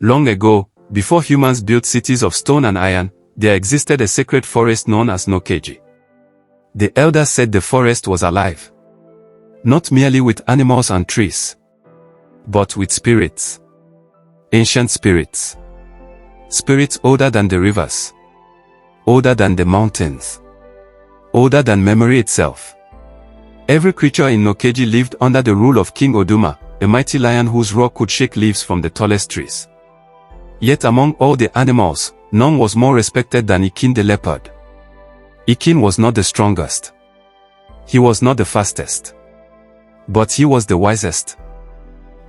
Long ago, before humans built cities of stone and iron, there existed a sacred forest known as Nokeji. The elders said the forest was alive. Not merely with animals and trees, but with spirits. Ancient spirits. Spirits older than the rivers. Older than the mountains. Older than memory itself. Every creature in Nokeji lived under the rule of King Oduma, a mighty lion whose roar could shake leaves from the tallest trees. Yet among all the animals, none was more respected than Ekene the leopard. Ekene was not the strongest. He was not the fastest. But he was the wisest.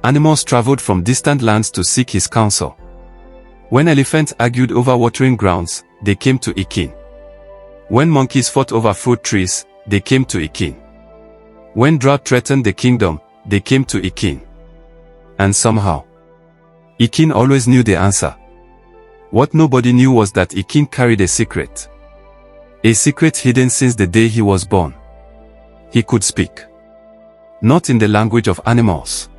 Animals traveled from distant lands to seek his counsel. When elephants argued over watering grounds, they came to Ekene. When monkeys fought over fruit trees, they came to Ekene. When drought threatened the kingdom, they came to Ekene. And somehow, Ekene always knew the answer. What nobody knew was that Ekene carried a secret. A secret hidden since the day he was born. He could speak. Not in the language of animals,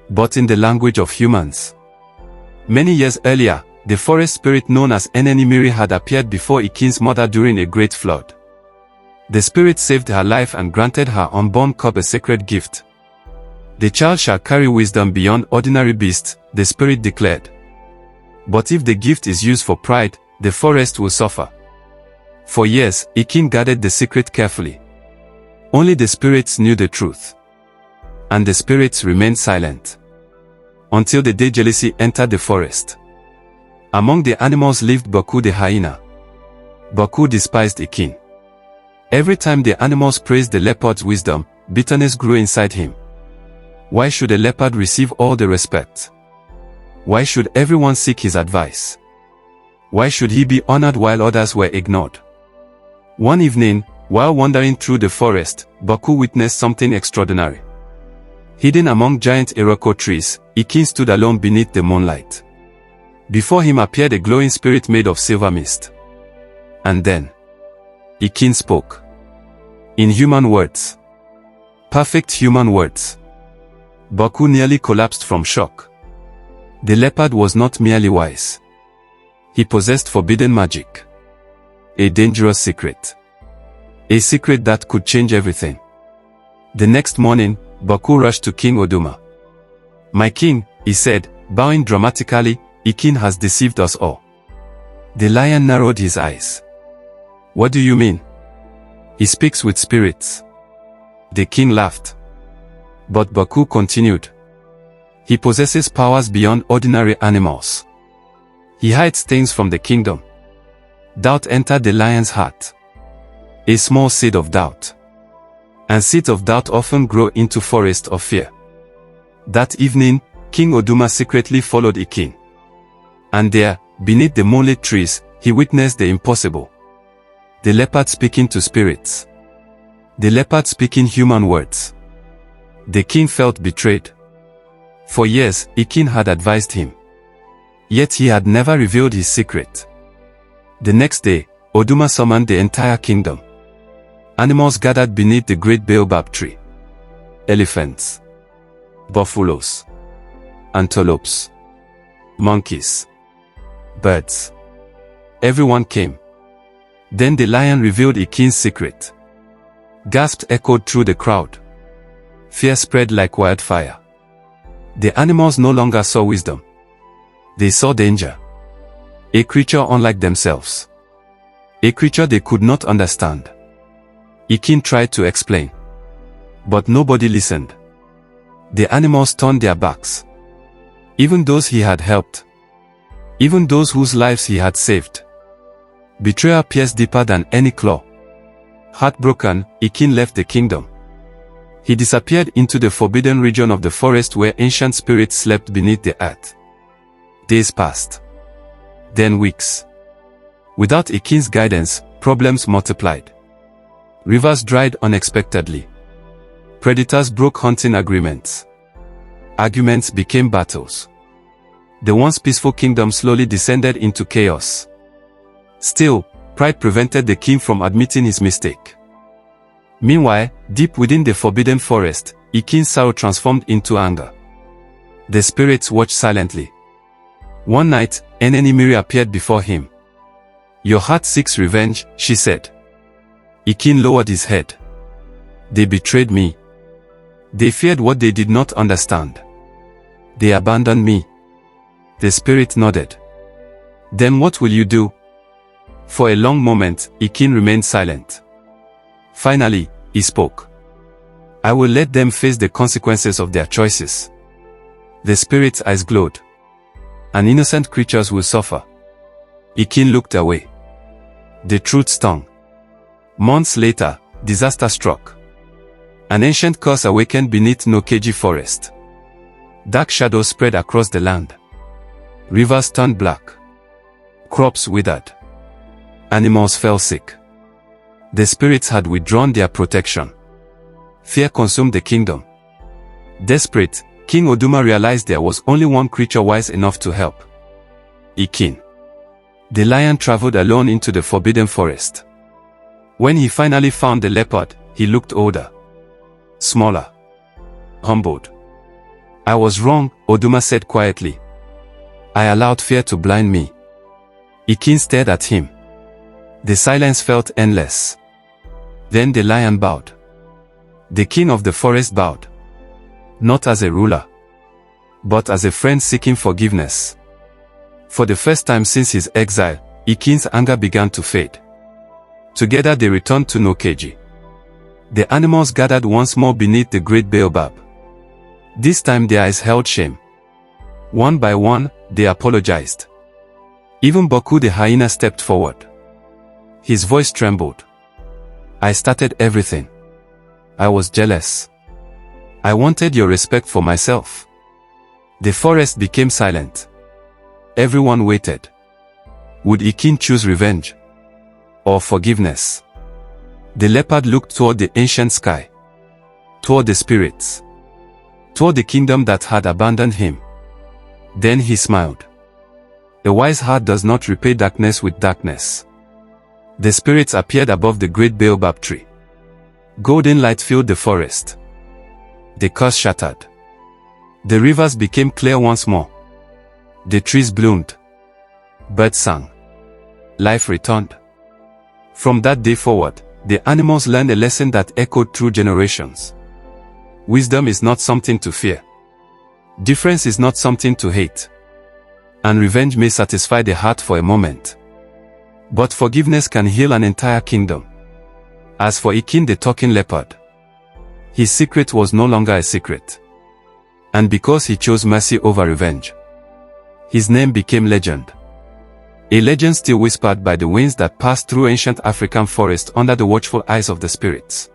but in the language of humans. Many years earlier, the forest spirit known as Enenimiri had appeared before Ekene's mother during a great flood. The spirit saved her life and granted her unborn cub a sacred gift. The child shall carry wisdom beyond ordinary beasts, the spirit declared. But if the gift is used for pride, the forest will suffer. For years, Ekene guarded the secret carefully. Only the spirits knew the truth. And the spirits remained silent. Until the day jealousy entered the forest. Among the animals lived Baku the hyena. Baku despised Ekene. Every time the animals praised the leopard's wisdom, bitterness grew inside him. Why should a leopard receive all the respect? Why should everyone seek his advice? Why should he be honored while others were ignored? One evening, while wandering through the forest, Baku witnessed something extraordinary. Hidden among giant iroko trees, Ekene stood alone beneath the moonlight. Before him appeared a glowing spirit made of silver mist. And then, Ekene spoke. In human words. Perfect human words. Baku nearly collapsed from shock. The leopard was not merely wise. He possessed forbidden magic. A dangerous secret. A secret that could change everything. The next morning, Baku rushed to King Oduma. My king, he said, bowing dramatically, Ekene has deceived us all. The lion narrowed his eyes. What do you mean? He speaks with spirits. The king laughed. But Baku continued. He possesses powers beyond ordinary animals. He hides things from the kingdom. Doubt entered the lion's heart. A small seed of doubt. And seeds of doubt often grow into forests of fear. That evening, King Oduma secretly followed Ekene. And there, beneath the moonlit trees, he witnessed the impossible. The leopard speaking to spirits. The leopard speaking human words. The king felt betrayed. For years, Ekene had advised him. Yet he had never revealed his secret. The next day, Oduma summoned the entire kingdom. Animals gathered beneath the great baobab tree. Elephants. Buffaloes. Antelopes. Monkeys. Birds. Everyone came. Then the lion revealed Ekene's secret. Gasps echoed through the crowd. Fear spread like wildfire. The animals no longer saw wisdom. They saw danger. A creature unlike themselves. A creature they could not understand. Ekene tried to explain. But nobody listened. The animals turned their backs. Even those he had helped. Even those whose lives he had saved. Betrayal pierced deeper than any claw. Heartbroken, Ekene left the kingdom. He disappeared into the forbidden region of the forest where ancient spirits slept beneath the earth. Days passed. Then weeks. Without Ekene's guidance, problems multiplied. Rivers dried unexpectedly. Predators broke hunting agreements. Arguments became battles. The once peaceful kingdom slowly descended into chaos. Still, pride prevented the king from admitting his mistake. Meanwhile, deep within the forbidden forest, Ekene's sorrow transformed into anger. The spirits watched silently. One night, an enemy appeared before him. "Your heart seeks revenge," she said. Ekene lowered his head. "They betrayed me. They feared what they did not understand. They abandoned me." The spirit nodded. "Then what will you do?" For a long moment, Ekene remained silent. Finally, he spoke. "I will let them face the consequences of their choices." The spirit's eyes glowed. "And innocent creatures will suffer." Ekene looked away. The truth stung. Months later, disaster struck. An ancient curse awakened beneath Nokeji forest. Dark shadows spread across the land. Rivers turned black. Crops withered. Animals fell sick. The spirits had withdrawn their protection. Fear consumed the kingdom. Desperate, King Oduma realized there was only one creature wise enough to help: Ekene. The lion traveled alone into the forbidden forest. When he finally found the leopard, he looked older, smaller, humbled. "I was wrong," Oduma said quietly. "I allowed fear to blind me." Ekene stared at him. The silence felt endless. Then the lion bowed. The king of the forest bowed. Not as a ruler, but as a friend seeking forgiveness. For the first time since his exile, Ekene's anger began to fade. Together they returned to Nokeji. The animals gathered once more beneath the great baobab. This time their eyes held shame. One by one, they apologized. Even Baku the hyena stepped forward. His voice trembled. "I started everything. I was jealous. I wanted your respect for myself." The forest became silent. Everyone waited. Would Ekene choose revenge or forgiveness? The leopard looked toward the ancient sky, toward the spirits, toward the kingdom that had abandoned him. Then he smiled. A wise heart does not repay darkness with darkness. The spirits appeared above the great baobab tree. Golden light filled the forest. The curse shattered. The rivers became clear once more. The trees bloomed. Birds sang. Life returned. From that day forward, the animals learned a lesson that echoed through generations. Wisdom is not something to fear. Difference is not something to hate. And revenge may satisfy the heart for a moment, but forgiveness can heal an entire kingdom. As for Ekene the talking leopard, his secret was no longer a secret. And because he chose mercy over revenge, his name became legend. A legend still whispered by the winds that passed through ancient African forests under the watchful eyes of the spirits.